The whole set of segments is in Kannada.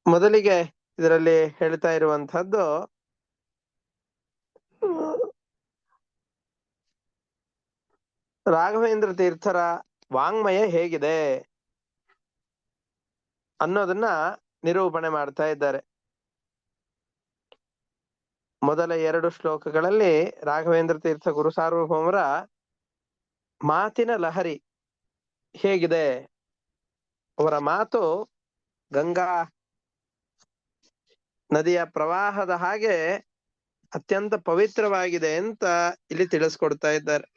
ಮೊದಲಿಗೆ ಇದರಲ್ಲಿ ಹೇಳ್ತಾ ಇರುವಂತಹದ್ದು ರಾಘವೇಂದ್ರ ತೀರ್ಥರ ವಾಂಗ್ಮಯ ಹೇಗಿದೆ ಅನ್ನೋದನ್ನ ನಿರೂಪಣೆ ಮಾಡ್ತಾ ಇದ್ದಾರೆ. ಮೊದಲ 2 ಶ್ಲೋಕಗಳಲ್ಲಿ ರಾಘವೇಂದ್ರ ತೀರ್ಥ ಗುರು ಸಾರ್ವಭೌಮರ ಮಾತಿನ ಲಹರಿ ಹೇಗಿದೆ, ಅವರ ಮಾತು ಗಂಗಾ ನದಿಯ ಪ್ರವಾಹದ ಹಾಗೆ ಅತ್ಯಂತ ಪವಿತ್ರವಾಗಿದೆ ಅಂತ ಇಲ್ಲಿ ತಿಳಿಸ್ಕೊಡ್ತಾ ಇದ್ದಾರೆ.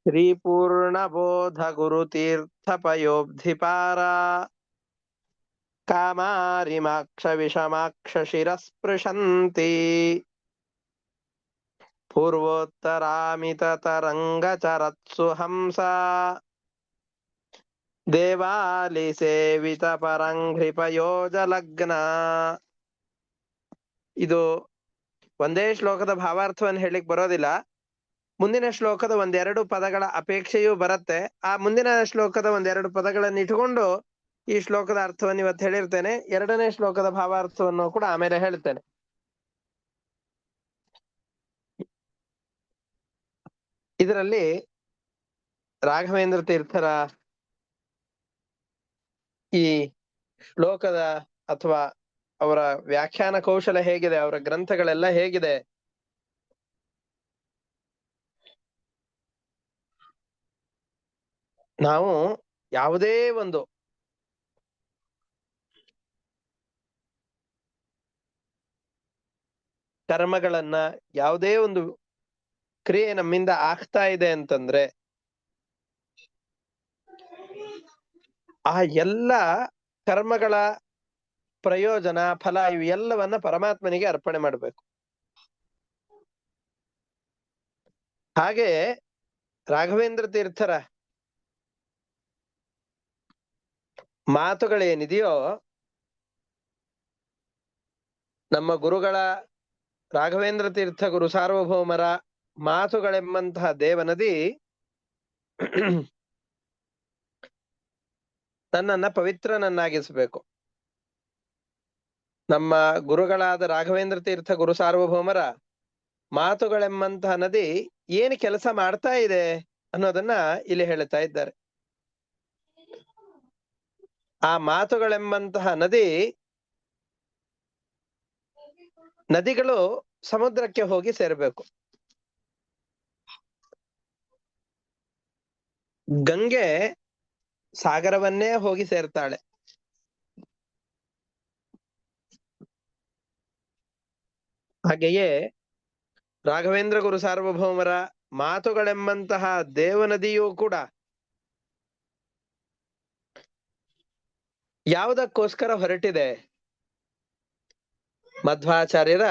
ಶ್ರೀ ಪೂರ್ಣ ಬೋಧ ಗುರು ತೀರ್ಥ ಪಯೋಬ್ಧಿಪಾರ ಕಾಮಾರಿಮಾಕ್ಷ ವಿಷಮಾಕ್ಷ ಶಿರಸ್ಪೃಶಂತಿ ಪೂರ್ವೋತ್ತರಾಮಿತ ತರಂಗ ಚರತ್ಸು ಹಂಸ ದೇವಾಲಿ ಸೇವಿತ ಪರಂಘ್ರಿಪಯೋಜ ಲಗ್ನ. ಇದು ಒಂದೇ ಶ್ಲೋಕದ ಭಾವಾರ್ಥವನ್ನು ಹೇಳಿಕ್ ಬರೋದಿಲ್ಲ. ಮುಂದಿನ ಶ್ಲೋಕದ 1-2 ಪದಗಳ ಅಪೇಕ್ಷೆಯೂ ಬರುತ್ತೆ. ಆ ಮುಂದಿನ ಶ್ಲೋಕದ 1-2 ಪದಗಳನ್ನು ಇಟ್ಟುಕೊಂಡು ಈ ಶ್ಲೋಕದ ಅರ್ಥವನ್ನು ಇವತ್ತು ಹೇಳಿರ್ತೇನೆ. 2ನೇ ಶ್ಲೋಕದ ಭಾವಾರ್ಥವನ್ನು ಕೂಡ ಆಮೇಲೆ ಹೇಳ್ತೇನೆ. ಇದರಲ್ಲಿ ರಾಘವೇಂದ್ರ ತೀರ್ಥರ ಈ ಶ್ಲೋಕದ ಅಥವಾ ಅವರ ವ್ಯಾಖ್ಯಾನ ಕೌಶಲ ಹೇಗಿದೆ, ಅವರ ಗ್ರಂಥಗಳೆಲ್ಲ ಹೇಗಿದೆ, ನಾವು ಯಾವುದೇ ಒಂದು ಕರ್ಮಗಳನ್ನ, ಯಾವುದೇ ಒಂದು ಕ್ರಿಯೆ ನಮ್ಮಿಂದ ಆಗ್ತಾ ಇದೆ ಅಂತಂದ್ರೆ ಆ ಎಲ್ಲ ಕರ್ಮಗಳ ಪ್ರಯೋಜನ, ಫಲ ಇವು ಎಲ್ಲವನ್ನ ಪರಮಾತ್ಮನಿಗೆ ಅರ್ಪಣೆ ಮಾಡಬೇಕು. ಹಾಗೆ ರಾಘವೇಂದ್ರ ತೀರ್ಥರ ಮಾತುಗಳೇನಿದೆಯೋ, ನಮ್ಮ ಗುರುಗಳ ರಾಘವೇಂದ್ರ ತೀರ್ಥ ಗುರು ಸಾರ್ವಭೌಮರ ಮಾತುಗಳೆಂಬಂತಹ ದೇವನದಿ ನನ್ನನ್ನ ಪವಿತ್ರನನ್ನಾಗಿಸಬೇಕು. ನಮ್ಮ ಗುರುಗಳಾದ ರಾಘವೇಂದ್ರ ತೀರ್ಥ ಗುರು ಸಾರ್ವಭೌಮರ ಮಾತುಗಳೆಂಬಂತಹ ನದಿ ಏನು ಕೆಲಸ ಮಾಡ್ತಾ ಇದೆ ಅನ್ನೋದನ್ನ ಇಲ್ಲಿ ಹೇಳ್ತಾ ಇದ್ದಾರೆ. ಆ ಮಾತುಗಳೆಂಬಂತಹ ನದಿಗಳು ಸಮುದ್ರಕ್ಕೆ ಹೋಗಿ ಸೇರಬೇಕು. ಗಂಗೆ ಸಾಗರವನ್ನೇ ಹೋಗಿ ಸೇರ್ತಾಳೆ. ಹಾಗೆಯೇ ರಾಘವೇಂದ್ರ ಗುರು ಸಾರ್ವಭೌಮರ ಮಾತುಗಳೆಂಬಂತಹ ದೇವನದಿಯೂ ಕೂಡ ಯಾವುದಕ್ಕೋಸ್ಕರ ಹೊರಟಿದೆ? ಮಧ್ವಾಚಾರ್ಯರ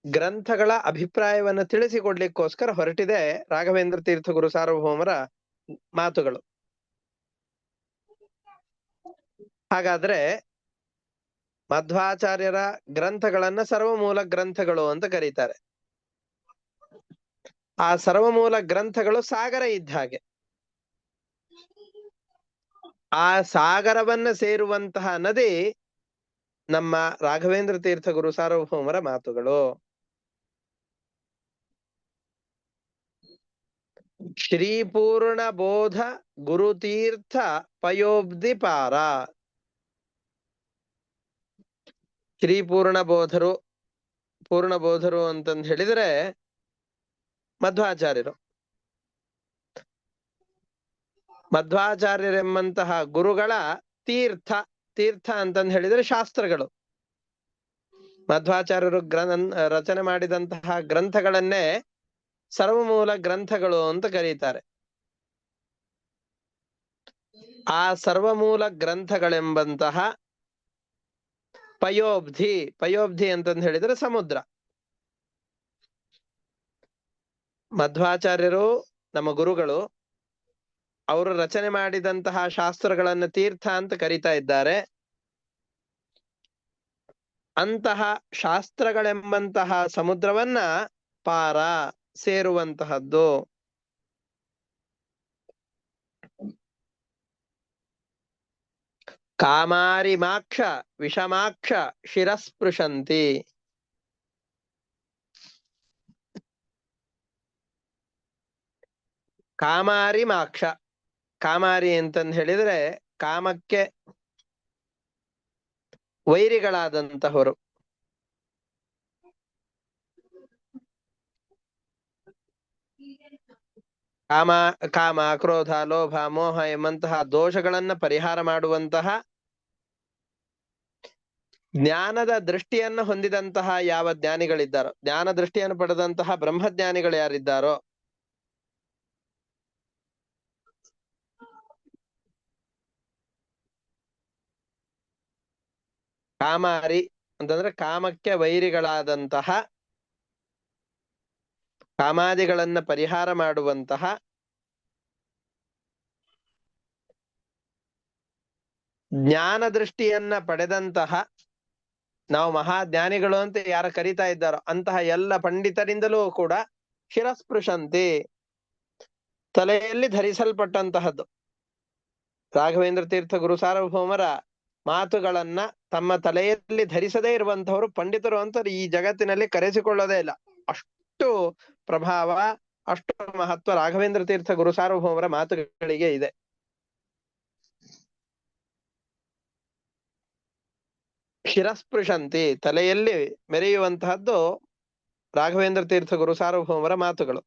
ಗ್ರಂಥಗಳ ಅಭಿಪ್ರಾಯವನ್ನು ತಿಳಿಸಿಕೊಡ್ಲಿಕ್ಕೋಸ್ಕರ ಹೊರಟಿದೆ ರಾಘವೇಂದ್ರ ತೀರ್ಥ ಗುರು ಸಾರ್ವಭೌಮರ ಮಾತುಗಳು. ಹಾಗಾದ್ರೆ ಮಧ್ವಾಚಾರ್ಯರ ಗ್ರಂಥಗಳನ್ನ ಸರ್ವಮೂಲ ಗ್ರಂಥಗಳು ಅಂತ ಕರೀತಾರೆ. ಆ ಸರ್ವಮೂಲ ಗ್ರಂಥಗಳು ಸಾಗರ ಇದ್ದ ಹಾಗೆ. ಆ ಸಾಗರವನ್ನ ಸೇರುವಂತಹ ನದಿ ನಮ್ಮ ರಾಘವೇಂದ್ರ ತೀರ್ಥ ಗುರು ಸಾರ್ವಭೌಮರ ಮಾತುಗಳು. ಶ್ರೀ ಪೂರ್ಣ ಬೋಧ ಗುರುತೀರ್ಥ ಪಯೋಬ್ಧಿಪಾರ. ಶ್ರೀ ಪೂರ್ಣಬೋಧರು ಅಂತಂದು ಹೇಳಿದ್ರೆ ಮಧ್ವಾಚಾರ್ಯರೆಂಬಂತಹ ಗುರುಗಳ ತೀರ್ಥ ಅಂತಂದು ಹೇಳಿದ್ರೆ ಶಾಸ್ತ್ರಗಳು. ಮಧ್ವಾಚಾರ್ಯರು ರಚನೆ ಮಾಡಿದಂತಹ ಗ್ರಂಥಗಳನ್ನೇ ಸರ್ವಮೂಲ ಗ್ರಂಥಗಳು ಅಂತ ಕರೀತಾರೆ. ಆ ಸರ್ವಮೂಲ ಗ್ರಂಥಗಳೆಂಬಂತಹ ಪಯೋಬ್ಧಿ ಅಂತಂದು ಹೇಳಿದ್ರೆ ಸಮುದ್ರ. ಮಧ್ವಾಚಾರ್ಯರು ನಮ್ಮ ಗುರುಗಳು, ಅವರು ರಚನೆ ಮಾಡಿದಂತಹ ಶಾಸ್ತ್ರಗಳನ್ನು ತೀರ್ಥ ಅಂತ ಕರೀತಾ ಇದ್ದಾರೆ. ಅಂತಹ ಶಾಸ್ತ್ರಗಳೆಂಬಂತಹ ಸಮುದ್ರವನ್ನ ಪಾರ ಸೇರುವಂತಹದ್ದು. ಕಾಮಾರಿಮಾಕ್ಷ ವಿಷಮಾಕ್ಷ ಶಿರಸ್ಪೃಶಂತಿ. ಕಾಮಾರಿಮಾಕ್ಷ, ಕಾಮಾರಿ ಅಂತಂದ್ ಹೇಳಿದ್ರೆ ಕಾಮಕ್ಕೆ ವೈರಿಗಳಾದಂತಹವರು. ಕಾಮ ಕಾಮ ಕ್ರೋಧ ಲೋಭ ಮೋಹ ಎಂಬಂತಹ ದೋಷಗಳನ್ನ ಪರಿಹಾರ ಮಾಡುವಂತಹ ಜ್ಞಾನದ ದೃಷ್ಟಿಯನ್ನ ಹೊಂದಿದಂತಹ ಯಾವ ಜ್ಞಾನಿಗಳಿದ್ದಾರೋ, ಜ್ಞಾನ ದೃಷ್ಟಿಯನ್ನು ಪಡೆದಂತಹ ಬ್ರಹ್ಮಜ್ಞಾನಿಗಳು ಯಾರಿದ್ದಾರೋ, ಕಾಮಾರಿ ಅಂತಂದ್ರೆ ಕಾಮಕ್ಕೆ ವೈರಿಗಳಾದಂತಹ, ಕಾಮಾದಿಗಳನ್ನ ಪರಿಹಾರ ಮಾಡುವಂತಹ ಜ್ಞಾನ ದೃಷ್ಟಿಯನ್ನ ಪಡೆದಂತಹ, ನಾವು ಮಹಾಜ್ಞಾನಿಗಳು ಅಂತ ಯಾರ ಕರೀತಾ ಇದ್ದಾರೋ ಅಂತಹ ಎಲ್ಲ ಪಂಡಿತರಿಂದಲೂ ಕೂಡ ಶಿರಸ್ಪೃಶಂತಿ, ತಲೆಯಲ್ಲಿ ಧರಿಸಲ್ಪಟ್ಟಂತಹದ್ದು. ರಾಘವೇಂದ್ರ ತೀರ್ಥ ಗುರು ಸಾರ್ವಭೌಮರ ಮಾತುಗಳನ್ನ ತಮ್ಮ ತಲೆಯಲ್ಲಿ ಧರಿಸದೇ ಇರುವಂತಹವರು ಪಂಡಿತರು ಅಂತ ಈ ಜಗತ್ತಿನಲ್ಲಿ ಕರೆಸಿಕೊಳ್ಳೋದೇ ಇಲ್ಲ. ಅಷ್ಟು ಪ್ರಭಾವ, ಅಷ್ಟು ಮಹತ್ವ ರಾಘವೇಂದ್ರ ತೀರ್ಥ ಗುರು ಸಾರ್ವಭೌಮರ ಮಾತುಗಳಿಗೆ ಇದೆ. ಶಿರಸ್ಪೃಶಂತಿ, ತಲೆಯಲ್ಲಿ ಮೆರೆಯುವಂತಹದ್ದು ರಾಘವೇಂದ್ರ ತೀರ್ಥ ಗುರು ಸಾರ್ವಭೌಮರ ಮಾತುಗಳು.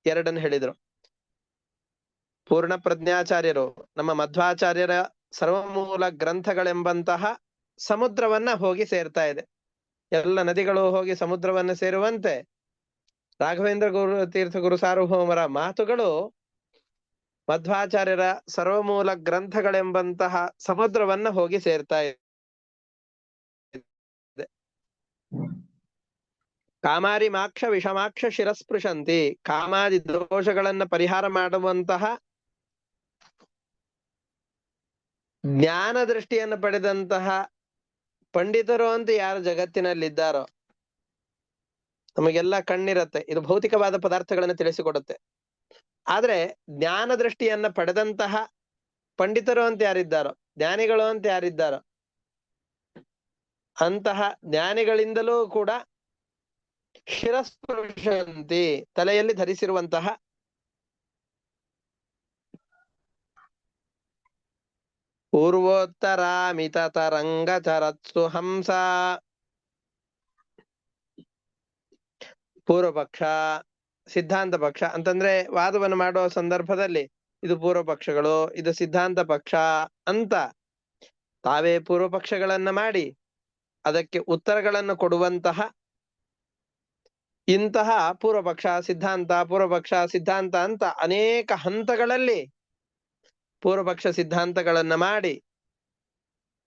ಎರಡನ್ನು ಹೇಳಿದ್ರು. ಪೂರ್ಣ ಪ್ರಜ್ಞಾಚಾರ್ಯರು ನಮ್ಮ ಮಧ್ವಾಚಾರ್ಯರ ಸರ್ವಮೂಲ ಗ್ರಂಥಗಳೆಂಬಂತಹ ಸಮುದ್ರವನ್ನ ಹೋಗಿ ಸೇರ್ತಾ ಇದೆ. ಎಲ್ಲ ನದಿಗಳು ಹೋಗಿ ಸಮುದ್ರವನ್ನ ಸೇರುವಂತೆ ರಾಘವೇಂದ್ರ ತೀರ್ಥ ಗುರು ಸಾರ್ವಭೌಮರ ಮಾತುಗಳು ಮಧ್ವಾಚಾರ್ಯರ ಸರ್ವಮೂಲ ಗ್ರಂಥಗಳೆಂಬಂತಹ ಸಮುದ್ರವನ್ನ ಹೋಗಿ ಸೇರ್ತಾ ಇದೆ. ಕಾಮಾರಿಮಾಕ್ಷ ವಿಷಮಾಕ್ಷ ಶಿರಸ್ಪೃಶಂತಿ, ಕಾಮಾದಿ ದೋಷಗಳನ್ನ ಪರಿಹಾರ ಮಾಡುವಂತಹ ಜ್ಞಾನ ದೃಷ್ಟಿಯನ್ನು ಪಡೆದಂತಹ ಪಂಡಿತರು ಅಂತ ಯಾರು ಜಗತ್ತಿನಲ್ಲಿದ್ದಾರೋ, ನಮಗೆಲ್ಲ ಕಣ್ಣಿರತ್ತೆ, ಇದು ಭೌತಿಕವಾದ ಪದಾರ್ಥಗಳನ್ನ ತಿಳಿಸಿಕೊಡುತ್ತೆ. ಆದ್ರೆ ಜ್ಞಾನ ದೃಷ್ಟಿಯನ್ನ ಪಡೆದಂತಹ ಪಂಡಿತರು ಅಂತ ಯಾರಿದ್ದಾರೋ, ಜ್ಞಾನಿಗಳು ಅಂತ ಯಾರಿದ್ದಾರೋ, ಅಂತಹ ಜ್ಞಾನಿಗಳಿಂದಲೂ ಕೂಡ ಶಿರಸ್ಪೃಶಂತಿ, ತಲೆಯಲ್ಲಿ ಧರಿಸಿರುವಂತಹ ಪೂರ್ವೋತ್ತರಾಮಿತ ತರಂಗ ಚರತ್ಸು ಹಂಸ. ಪೂರ್ವ ಪಕ್ಷ, ಸಿದ್ಧಾಂತ ಪಕ್ಷ ಅಂತಂದ್ರೆ ವಾದವನ್ನು ಮಾಡುವ ಸಂದರ್ಭದಲ್ಲಿ ಇದು ಪೂರ್ವ ಪಕ್ಷಗಳು, ಇದು ಸಿದ್ಧಾಂತ ಪಕ್ಷ ಅಂತ ತಾವೇ ಪೂರ್ವ ಪಕ್ಷಗಳನ್ನ ಮಾಡಿ ಅದಕ್ಕೆ ಉತ್ತರಗಳನ್ನು ಕೊಡುವಂತಹ ಇಂತಹ ಪೂರ್ವಪಕ್ಷ ಸಿದ್ಧಾಂತ ಅಂತ ಅನೇಕ ಹಂತಗಳಲ್ಲಿ ಪೂರ್ವಪಕ್ಷ ಸಿದ್ಧಾಂತಗಳನ್ನ ಮಾಡಿ,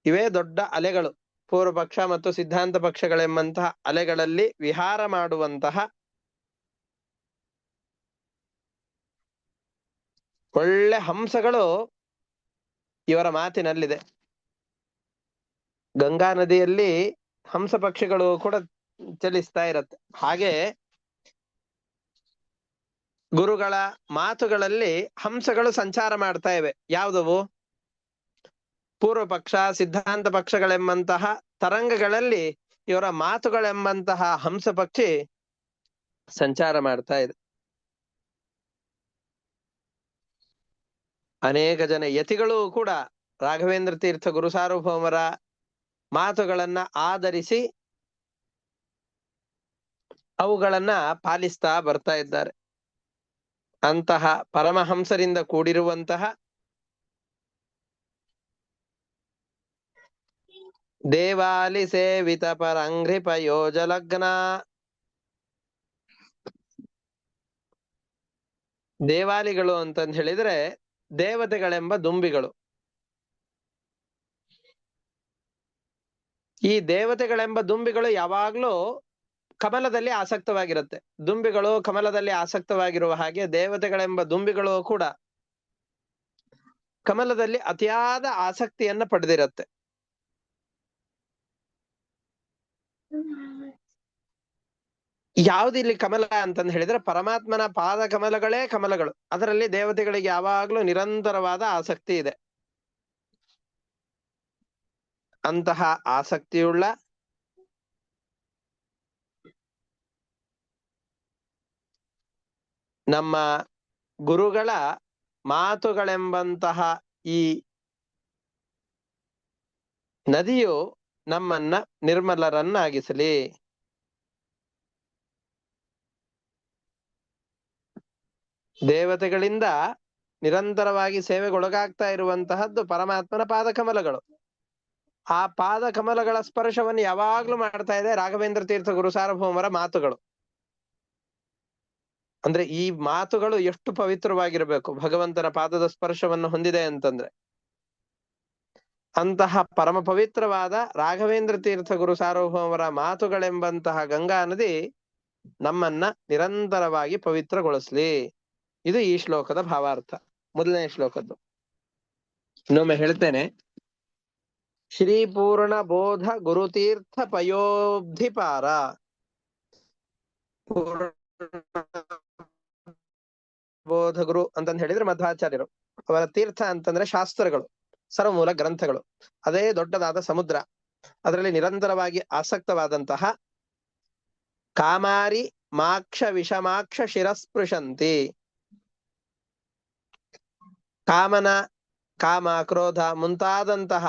ಇವೇ ದೊಡ್ಡ ಅಲೆಗಳು. ಪೂರ್ವಪಕ್ಷ ಮತ್ತು ಸಿದ್ಧಾಂತ ಪಕ್ಷಗಳೆಂಬಂತಹ ಅಲೆಗಳಲ್ಲಿ ವಿಹಾರ ಮಾಡುವಂತಹ ಒಳ್ಳೆ ಹಂಸಗಳು ಇವರ ಮಾತಿನಲ್ಲಿದೆ. ಗಂಗಾ ನದಿಯಲ್ಲಿ ಹಂಸ ಪಕ್ಷಿಗಳು ಕೂಡ ಚಲಿಸ್ತಾ ಇರತ್ತೆ. ಹಾಗೆ ಗುರುಗಳ ಮಾತುಗಳಲ್ಲಿ ಹಂಸಗಳು ಸಂಚಾರ ಮಾಡ್ತಾ ಇವೆ. ಯಾವುದವು? ಪೂರ್ವ ಪಕ್ಷ ಸಿದ್ಧಾಂತ ಪಕ್ಷಗಳೆಂಬಂತಹ ತರಂಗಗಳಲ್ಲಿ ಇವರ ಮಾತುಗಳೆಂಬಂತಹ ಹಂಸ ಪಕ್ಷಿ ಸಂಚಾರ ಮಾಡ್ತಾ ಇದೆ. ಅನೇಕ ಜನ ಯತಿಗಳು ಕೂಡ ರಾಘವೇಂದ್ರ ತೀರ್ಥ ಗುರು ಸಾರ್ವಭೌಮರ ಮಾತುಗಳನ್ನ ಆಧರಿಸಿ ಅವುಗಳನ್ನ ಪಾಲಿಸ್ತಾ ಬರ್ತಾ ಇದ್ದಾರೆ. ಅಂತಹ ಪರಮಹಂಸರಿಂದ ಕೂಡಿರುವಂತಹ ದೇವಾಲಿ ಸೇವಿತ ಪರಂಘ್ರಿಪ ಯೋಜಲಗ್ನ. ದೇವಾಲಿಗಳು ಅಂತಂದ್ ಹೇಳಿದ್ರೆ ದೇವತೆಗಳೆಂಬ ದುಂಬಿಗಳು. ಈ ದೇವತೆಗಳೆಂಬ ದುಂಬಿಗಳು ಯಾವಾಗ್ಲೂ ಕಮಲದಲ್ಲಿ ಆಸಕ್ತವಾಗಿರುತ್ತೆ. ದುಂಬಿಗಳು ಕಮಲದಲ್ಲಿ ಆಸಕ್ತವಾಗಿರುವ ಹಾಗೆ ದೇವತೆಗಳೆಂಬ ದುಂಬಿಗಳು ಕೂಡ ಕಮಲದಲ್ಲಿ ಅತಿಯಾದ ಆಸಕ್ತಿಯನ್ನ ಪಡೆದಿರತ್ತೆ. ಯಾವುದಿಲ್ಲಿ ಕಮಲ ಅಂತಂದ್ ಹೇಳಿದ್ರೆ ಪರಮಾತ್ಮನ ಪಾದ ಕಮಲಗಳೇ ಕಮಲಗಳು. ಅದರಲ್ಲಿ ದೇವತೆಗಳಿಗೆ ಯಾವಾಗ್ಲೂ ನಿರಂತರವಾದ ಆಸಕ್ತಿ ಇದೆ. ಅಂತಹ ಆಸಕ್ತಿಯುಳ್ಳ ನಮ್ಮ ಗುರುಗಳ ಮಾತುಗಳೆಂಬಂತಹ ಈ ನದಿಯು ನಮ್ಮನ್ನ ನಿರ್ಮಲರನ್ನಾಗಿಸಲಿ. ದೇವತೆಗಳಿಂದ ನಿರಂತರವಾಗಿ ಸೇವೆಗೊಳಗಾಗ್ತಾ ಇರುವಂತಹದ್ದು ಪರಮಾತ್ಮನ ಪಾದಕಮಲಗಳು. ಆ ಪಾದಕಮಲಗಳ ಸ್ಪರ್ಶವನ್ನು ಯಾವಾಗ್ಲೂ ಮಾಡ್ತಾ ಇದೆ ರಾಘವೇಂದ್ರ ತೀರ್ಥ ಗುರು ಸಾರ್ವಭೌಮರ ಮಾತುಗಳು. ಅಂದ್ರೆ ಈ ಮಾತುಗಳು ಎಷ್ಟು ಪವಿತ್ರವಾಗಿರಬೇಕು ಭಗವಂತನ ಪಾದದ ಸ್ಪರ್ಶವನ್ನು ಹೊಂದಿದೆ ಅಂತಂದ್ರೆ. ಅಂತಹ ಪರಮ ಪವಿತ್ರವಾದ ರಾಘವೇಂದ್ರ ತೀರ್ಥ ಗುರು ಸಾರ್ವಭೌಮರ ಮಾತುಗಳೆಂಬಂತಹ ಗಂಗಾ ನದಿ ನಮ್ಮನ್ನ ನಿರಂತರವಾಗಿ ಪವಿತ್ರಗೊಳಿಸ್ಲಿ. ಇದು ಈ ಶ್ಲೋಕದ ಭಾವಾರ್ಥ. ಮೊದಲನೇ ಶ್ಲೋಕದ್ದು ಇನ್ನೊಮ್ಮೆ ಹೇಳ್ತೇನೆ. ಶ್ರೀ ಪೂರ್ಣ ಬೋಧ ಗುರುತೀರ್ಥ ಪಯೋಬ್ಧಿಪಾರ. ಬೋಧ ಗುರು ಅಂತಂದು ಹೇಳಿದ್ರೆ ಮಧ್ವಾಚಾರ್ಯರು. ಅವರ ತೀರ್ಥ ಅಂತಂದ್ರೆ ಶಾಸ್ತ್ರಗಳು, ಸರ್ವಮೂಲ ಗ್ರಂಥಗಳು. ಅದೇ ದೊಡ್ಡದಾದ ಸಮುದ್ರ. ಅದರಲ್ಲಿ ನಿರಂತರವಾಗಿ ಆಸಕ್ತವಾದಂತಹ ಕಾಮಾರಿ ಮಾಕ್ಷ ವಿಷಮಾಕ್ಷ ಶಿರಸ್ಪೃಶಂತಿ. ಕಾಮನ, ಕಾಮ, ಕ್ರೋಧ ಮುಂತಾದಂತಹ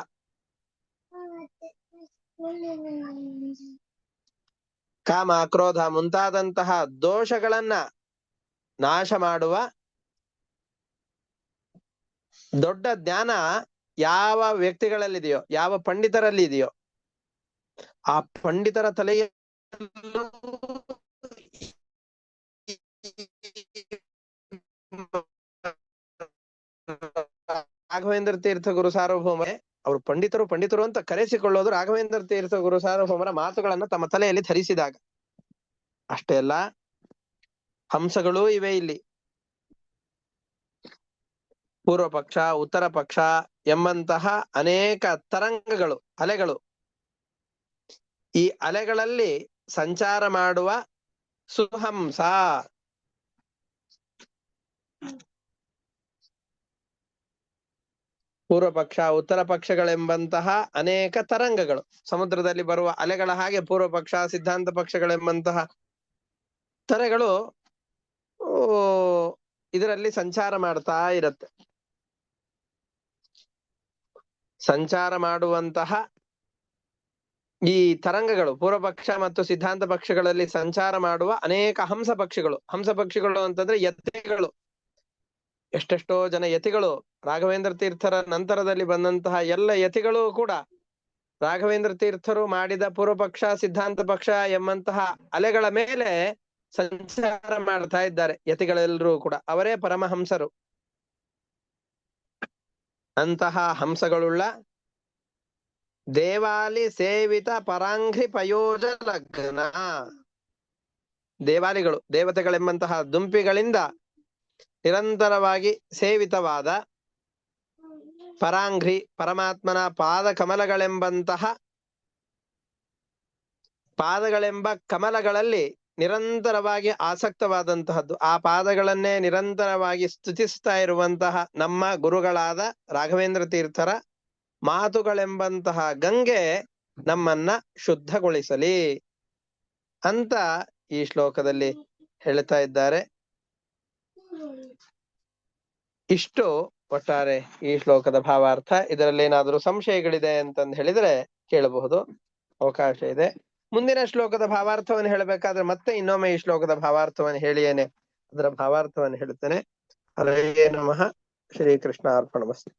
ಕಾಮ ಕ್ರೋಧ ಮುಂತಾದಂತಹ ದೋಷಗಳನ್ನ ನಾಶ ಮಾಡುವ ದೊಡ್ಡ ಜ್ಞಾನ ಯಾವ ವ್ಯಕ್ತಿಗಳಲ್ಲಿದೆಯೋ, ಯಾವ ಪಂಡಿತರಲ್ಲಿ ಇದೆಯೋ, ಆ ಪಂಡಿತರ ತಲೆಯ ರಾಘವೇಂದ್ರ ತೀರ್ಥ ಗುರು ಸಾರ್ವಭೌಮರೇ ಅವರು ಪಂಡಿತರು ಅಂತ ಕರೆಸಿಕೊಳ್ಳೋದು ರಾಘವೇಂದ್ರ ತೀರ್ಥ ಗುರು ಸಾರ್ವಭೌಮರ ಮಾತುಗಳನ್ನ ತಮ್ಮ ತಲೆಯಲ್ಲಿ ಧರಿಸಿದಾಗ. ಅಷ್ಟೇ ಅಲ್ಲ, ಹಂಸಗಳೂ ಇವೆ ಇಲ್ಲಿ. ಪೂರ್ವ ಪಕ್ಷ, ಉತ್ತರ ಪಕ್ಷ ಎಂಬಂತಹ ಅನೇಕ ತರಂಗಗಳು, ಅಲೆಗಳು. ಈ ಅಲೆಗಳಲ್ಲಿ ಸಂಚಾರ ಮಾಡುವ ಸುಹಂಸ. ಪೂರ್ವ ಪಕ್ಷ, ಉತ್ತರ ಪಕ್ಷಗಳೆಂಬಂತಹ ಅನೇಕ ತರಂಗಗಳು, ಸಮುದ್ರದಲ್ಲಿ ಬರುವ ಅಲೆಗಳ ಹಾಗೆ ಪೂರ್ವ ಪಕ್ಷ, ಸಿದ್ಧಾಂತ ಪಕ್ಷಗಳೆಂಬಂತಹ ತರೆಗಳು ಇದರಲ್ಲಿ ಸಂಚಾರ ಮಾಡ್ತಾ ಇರತ್ತೆ. ಸಂಚಾರ ಮಾಡುವಂತಹ ಈ ತರಂಗಗಳು, ಪೂರ್ವ ಪಕ್ಷ ಮತ್ತು ಸಿದ್ಧಾಂತ ಪಕ್ಷಗಳಲ್ಲಿ ಸಂಚಾರ ಮಾಡುವ ಅನೇಕ ಹಂಸ ಪಕ್ಷಿಗಳು. ಹಂಸ ಪಕ್ಷಿಗಳು ಅಂತಂದ್ರೆ ಯತಿಗಳು. ಎಷ್ಟೆಷ್ಟೋ ಜನ ಯತಿಗಳು, ರಾಘವೇಂದ್ರ ತೀರ್ಥರ ನಂತರದಲ್ಲಿ ಬಂದಂತಹ ಎಲ್ಲ ಯತಿಗಳು ಕೂಡ ರಾಘವೇಂದ್ರ ತೀರ್ಥರು ಮಾಡಿದ ಪೂರ್ವ ಪಕ್ಷ, ಸಿದ್ಧಾಂತ ಪಕ್ಷ ಎಂಬಂತಹ ಅಲೆಗಳ ಮೇಲೆ ಸಂಚಾರ ಮಾಡ್ತಾ ಇದ್ದಾರೆ. ಯತಿಗಳೆಲ್ಲರೂ ಕೂಡ ಅವರೇ ಪರಮಹಂಸರು. ಅಂತಹ ಹಂಸಗಳುಳ್ಳ ದೇವಾಲಿ ಸೇವಿತ ಪರಾಂಘ್ರಿ ಪಯೋಜ ಲಗ್ನ. ದೇವಾಲಿಗಳು, ದೇವತೆಗಳೆಂಬಂತಹ ದುಂಪಿಗಳಿಂದ ನಿರಂತರವಾಗಿ ಸೇವಿತವಾದ ಪರಾಂಘ್ರಿ, ಪರಮಾತ್ಮನ ಪಾದ ಕಮಲಗಳೆಂಬಂತಹ ಪಾದಗಳೆಂಬ ಕಮಲಗಳಲ್ಲಿ ನಿರಂತರವಾಗಿ ಆಸಕ್ತವಾದಂತಹದ್ದು. ಆ ಪಾದಗಳನ್ನೇ ನಿರಂತರವಾಗಿ ಸ್ತುತಿಸ್ತಾ ಇರುವಂತಹ ನಮ್ಮ ಗುರುಗಳಾದ ರಾಘವೇಂದ್ರ ತೀರ್ಥರ ಮಾತುಗಳೆಂಬಂತಹ ಗಂಗೆ ನಮ್ಮನ್ನ ಶುದ್ಧಗೊಳಿಸಲಿ ಅಂತ ಈ ಶ್ಲೋಕದಲ್ಲಿ ಹೇಳ್ತಾ ಇದ್ದಾರೆ. ಇಷ್ಟು ಒಟ್ಟಾರೆ ಈ ಶ್ಲೋಕದ ಭಾವಾರ್ಥ. ಇದರಲ್ಲಿ ಏನಾದರೂ ಸಂಶಯಗಳಿದೆ ಅಂತಂದು ಹೇಳಿದ್ರೆ ಕೇಳಬಹುದು, ಅವಕಾಶ ಇದೆ. ಮುಂದಿನ ಶ್ಲೋಕದ ಭಾವಾರ್ಥವನ್ನು ಹೇಳಬೇಕಾದ್ರೆ ಮತ್ತೆ ಇನ್ನೊಮ್ಮೆ ಈ ಶ್ಲೋಕದ ಭಾವಾರ್ಥವನ್ನು ಹೇಳಿಯೇನೆ ಅದರ ಭಾವಾರ್ಥವನ್ನು ಹೇಳ್ತೇನೆ. ಹರೇ ನಮಃ. ಶ್ರೀಕೃಷ್ಣ ಅರ್ಪಣಮಸ್ತು.